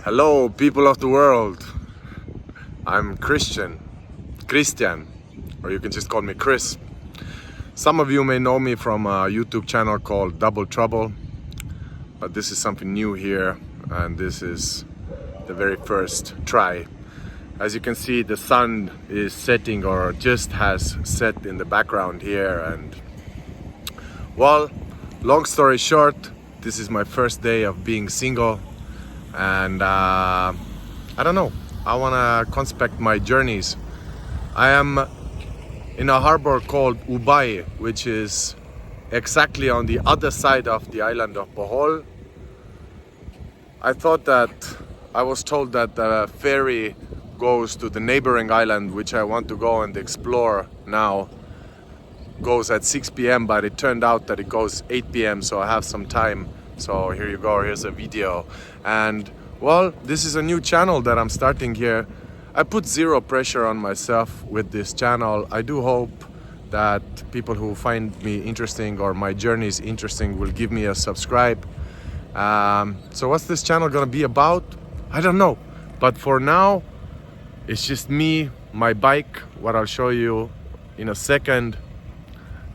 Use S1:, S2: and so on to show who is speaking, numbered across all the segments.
S1: Hello, people of the world. I'm Christian, or you can just call me Chris. Some of you may know me from a YouTube channel called Double Trouble, but this is something new here, and this is the very first try. As you can see, the sun is setting, or just has set in the background here, and well, long story short, this is my first day of being single, and I don't know, I want to conspect my journeys. I am in a harbor called Ubai, which is exactly on the other side of the island of Bohol. I was told that the ferry goes to the neighboring island, which I want to go and explore now, goes at 6 p.m, but it turned out that it goes 8 p.m, so I have some time. So here you go, here's a video. And well, this is a new channel that I'm starting here. I put zero pressure on myself with this channel. I do hope that people who find me interesting or my journeys interesting will give me a subscribe. So what's this channel gonna be about? I don't know. But for now, it's just me, my bike, what I'll show you in a second,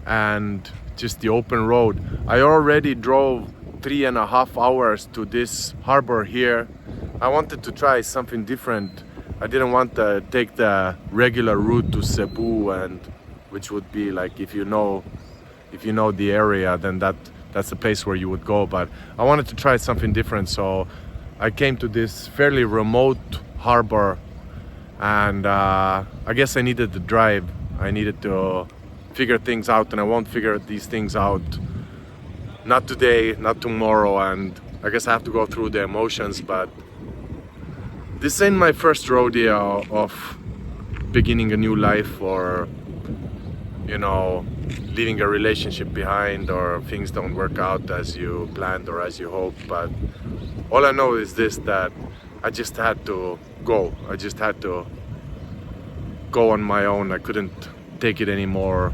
S1: and just the open road. I already drove 3.5 hours to this harbor here. I wanted to try something different. I didn't want to take the regular route to Cebu, and which would be like, if you know the area, then that's the place where you would go. But I wanted to try something different, so I came to this fairly remote harbor, and I guess I needed to drive. I needed to figure things out, and I won't figure these things out, not today, not tomorrow, and I guess I have to go through the emotions. But this ain't my first rodeo of beginning a new life, or leaving a relationship behind, or things don't work out as you planned or as you hoped. But all I know is this, that I just had to go. I just had to go on my own. I couldn't take it anymore.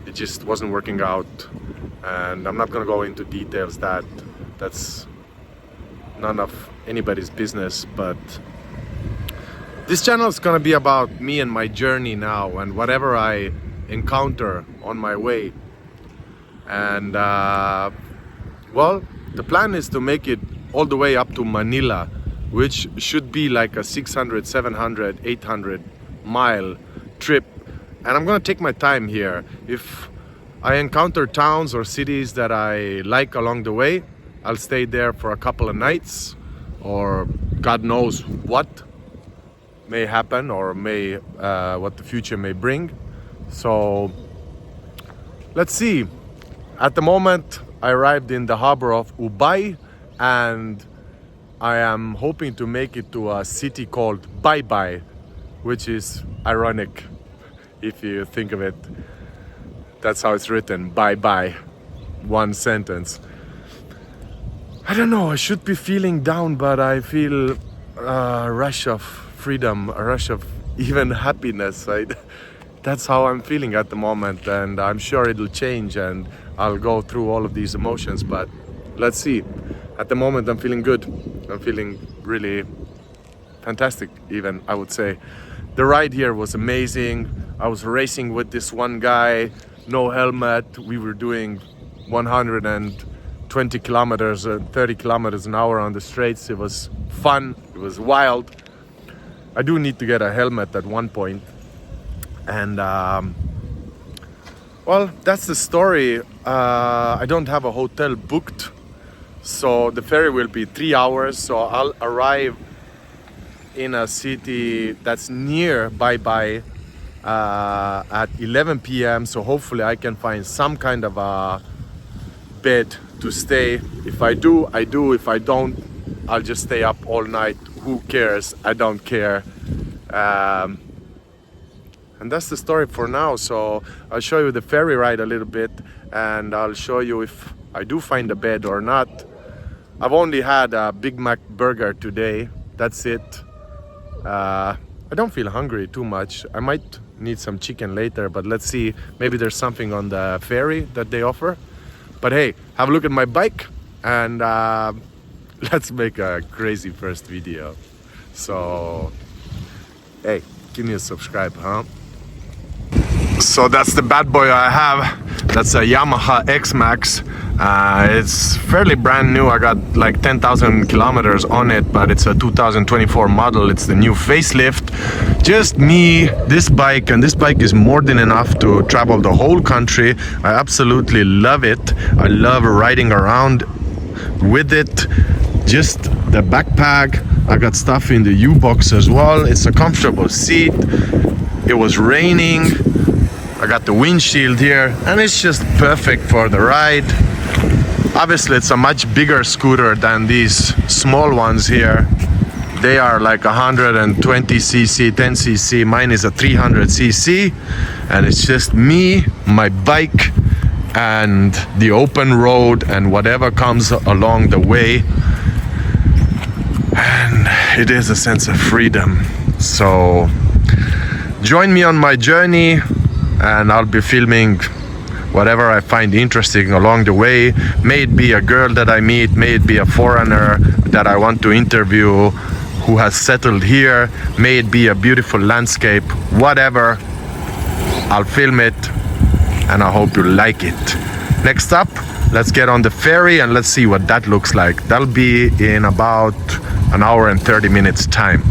S1: It just wasn't working out, and I'm not gonna go into details. That's none of anybody's business. But this channel is gonna be about me and my journey now, and whatever I encounter on my way. And well, the plan is to make it all the way up to Manila, which should be like a 600, 700, 800 mile trip. And I'm gonna take my time here. If I encounter towns or cities that I like along the way, I'll stay there for a couple of nights, or God knows what may happen, or what the future may bring. So let's see. At the moment, I arrived in the harbor of Ubai, and I am hoping to make it to a city called Bye Bye, which is ironic if you think of it. That's how it's written, bye bye, one sentence. I don't know, I should be feeling down, but I feel a rush of freedom, a rush of even happiness. That's how I'm feeling at the moment, and I'm sure it'll change, and I'll go through all of these emotions, but let's see. At the moment, I'm feeling good. I'm feeling really fantastic, even, I would say. The ride here was amazing. I was racing with this one guy, no helmet. We were doing 120 kilometers, 30 kilometers an hour on the straights. It was fun, it was wild. I do need to get a helmet at one point. And well, that's the story. I don't have a hotel booked, so the ferry will be 3 hours. So I'll arrive in a city that's near Bye Bye at 11 p.m. So hopefully I can find some kind of a bed to stay. If I do, I do. If I don't, I'll just stay up all night. Who cares? I don't care. And that's the story for now. So I'll show you the ferry ride a little bit, and I'll show you if I do find a bed or not. I've only had a Big Mac burger today. That's it. I don't feel hungry too much. I might need some chicken later, but let's see. Maybe there's something on the ferry that they offer. But hey, have a look at my bike, and let's make a crazy first video. So, hey, give me a subscribe, huh? So that's the bad boy I have. That's a Yamaha X-Max. It's fairly brand new. I got like 10,000 kilometers on it, but it's a 2024 model. It's the new facelift. Just me, this bike, and this bike is more than enough to travel the whole country. I absolutely love it. I love riding around with it. Just the backpack. I got stuff in the U-box as well. It's a comfortable seat. It was raining. I got the windshield here, and it's just perfect for the ride. Obviously, it's a much bigger scooter than these small ones here. They are like 120cc, 10cc. Mine is a 300cc, and it's just me, my bike, and the open road and whatever comes along the way. And it is a sense of freedom. So join me on my journey, and I'll be filming whatever I find interesting along the way. May it be a girl that I meet, may it be a foreigner that I want to interview who has settled here, may it be a beautiful landscape, whatever, I'll film it, and I hope you like it. Next up, let's get on the ferry and let's see what that looks like. That'll be in about an hour and 30 minutes time.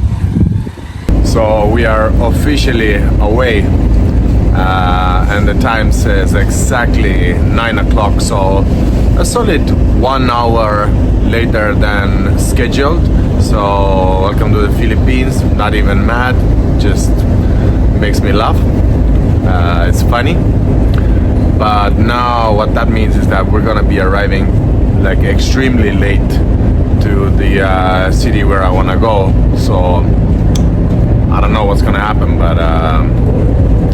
S1: So we are officially away. And the time says exactly 9 o'clock, so a solid 1 hour later than scheduled. So welcome to the Philippines. Not even mad, just makes me laugh. It's funny. But now what that means is that we're gonna be arriving like extremely late to the city where I wanna go. So I don't know what's gonna happen, but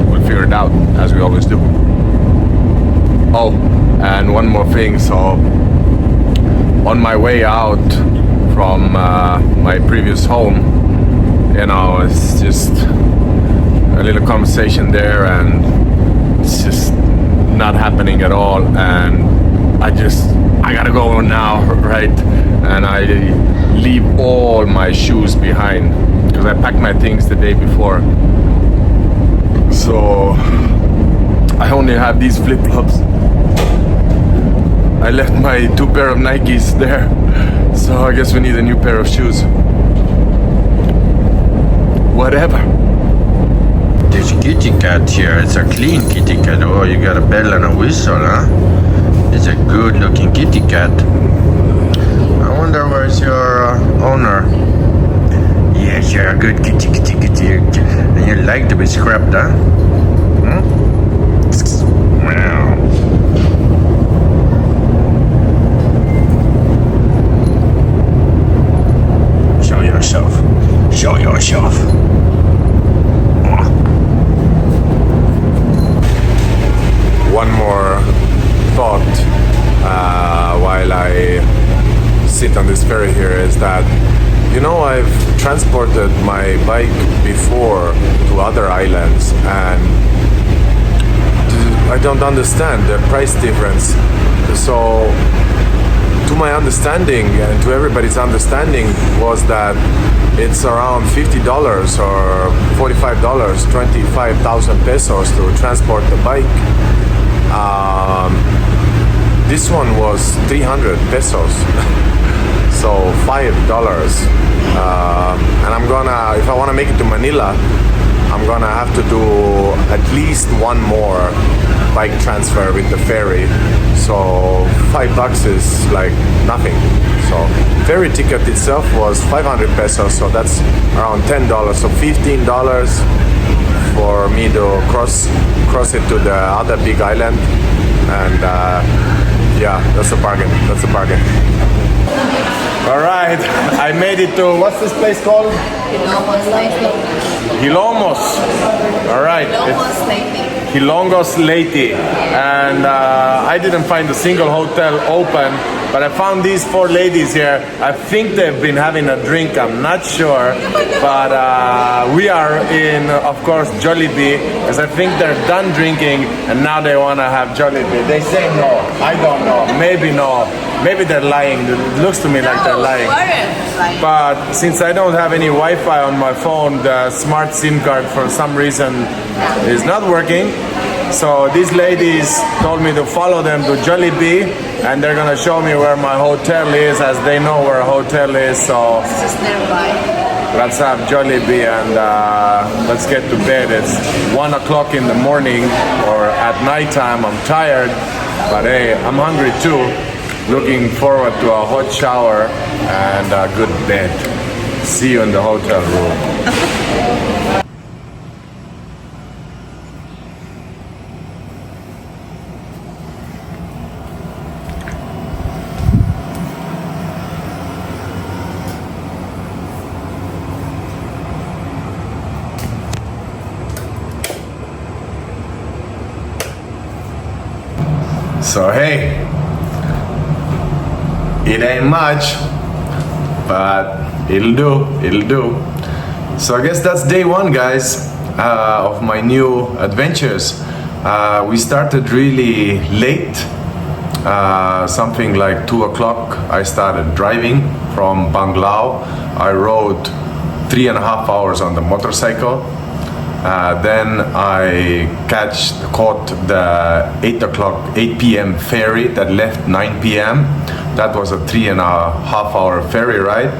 S1: we'll figure it out as we always do. Oh, and one more thing. So on my way out from my previous home, you know, it's just a little conversation there, and it's just not happening at all. And I gotta go now, right? And I leave all my shoes behind because I packed my things the day before. So I only have these flip-flops. I left my 2 pair of Nikes there, so I guess we need a new pair of shoes. Whatever.
S2: There's a kitty cat here. It's a clean kitty cat. Oh, you got a bell and a whistle, huh? It's a good looking kitty cat. I wonder where's your owner. Yes, you're a good kitty. And you like to be scrubbed, huh? Wow. Show yourself. Show yourself.
S1: One more thought while I sit on this ferry here is that, you know, I've transported my bike before to other islands, and I don't understand the price difference. So to my understanding and to everybody's understanding was that it's around $50 or $45, 25,000 pesos to transport the bike. This one was 300 pesos. So $5. And I'm gonna, if I wanna make it to Manila, I'm gonna have to do at least one more bike transfer with the ferry. So $5 is like nothing. So ferry ticket itself was 500 pesos, so that's around $10. So $15 for me to cross it to the other big island. And yeah, that's a bargain. That's a bargain. All right, I made it to, what's this place called? Hilomos. All right. Hilongos Leyte. And I didn't find a single hotel open, but I found these 4 ladies here. I think they've been having a drink, I'm not sure. But we are in, of course, Jollibee, because I think they're done drinking and now they want to have Jollibee. They say no, I don't know, maybe no. Maybe they're lying. It looks to me like they're lying.
S3: Lying.
S1: But since I don't have any Wi-Fi on my phone, the smart SIM card for some reason is not working. So these ladies told me to follow them to Jollibee, and they're gonna show me where my hotel is, as they know where a hotel is. So
S3: It's just nearby.
S1: let's have Jollibee and let's get to bed. It's 1 o'clock in the morning or at nighttime. I'm tired, but hey, I'm hungry too. Looking forward to a hot shower and a good bed. See you in the hotel room. So hey, it ain't much, but it'll do. So I guess that's day one, guys, of my new adventures. We started really late, something like 2 o'clock. I started driving from Banglao. I rode 3.5 hours on the motorcycle. Then I caught the 8 p.m. ferry that left 9 p.m. That was a 3.5 hour ferry ride.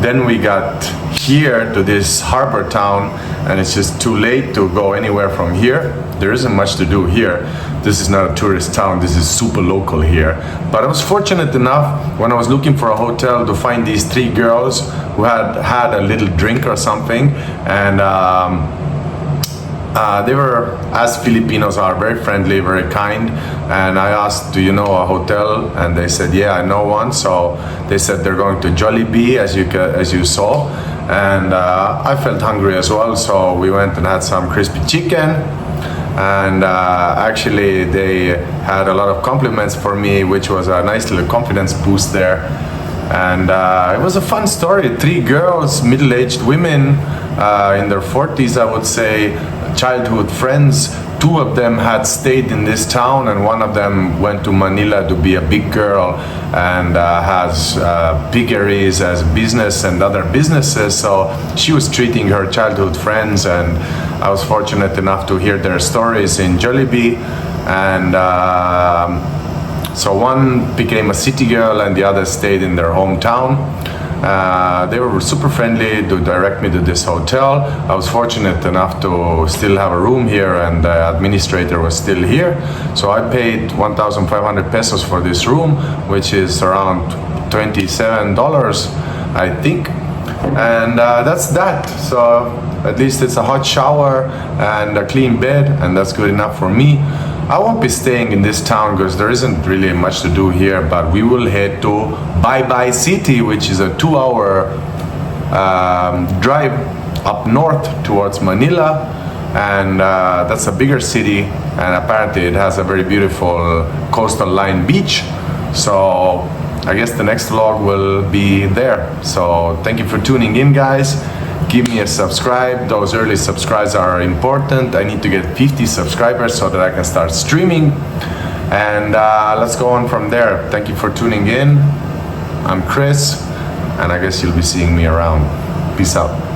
S1: Then we got here to this harbor town, and it's just too late to go anywhere from here. There isn't much to do here. This is not a tourist town. This is super local here. But I was fortunate enough when I was looking for a hotel to find these 3 girls who had a little drink or something, and they were, as Filipinos are, very friendly, very kind. And I asked, do you know a hotel? And they said, yeah, I know one. So they said they're going to Jollibee, as you saw. And I felt hungry as well, so we went and had some crispy chicken. And actually they had a lot of compliments for me, which was a nice little confidence boost there. And it was a fun story. 3 girls, middle-aged women, in their 40s, I would say, childhood friends. 2 of them had stayed in this town, and one of them went to Manila to be a big girl and has piggeries as business and other businesses. So she was treating her childhood friends, and I was fortunate enough to hear their stories in Jollibee. And so one became a city girl and the other stayed in their hometown. They were super friendly to direct me to this hotel. I was fortunate enough to still have a room here, and the administrator was still here. So I paid 1,500 pesos for this room, which is around $27, I think. And that's that. So at least it's a hot shower and a clean bed, and that's good enough for me. I won't be staying in this town because there isn't really much to do here, but we will head to Bye Bye City, which is a 2-hour drive up north towards Manila. And that's a bigger city, and apparently it has a very beautiful coastal line beach. So I guess the next vlog will be there. So thank you for tuning in, guys. Give me a subscribe. Those early subscribes are important. I need to get 50 subscribers so that I can start streaming. And let's go on from there. Thank you for tuning in. I'm Chris, and I guess you'll be seeing me around. Peace out.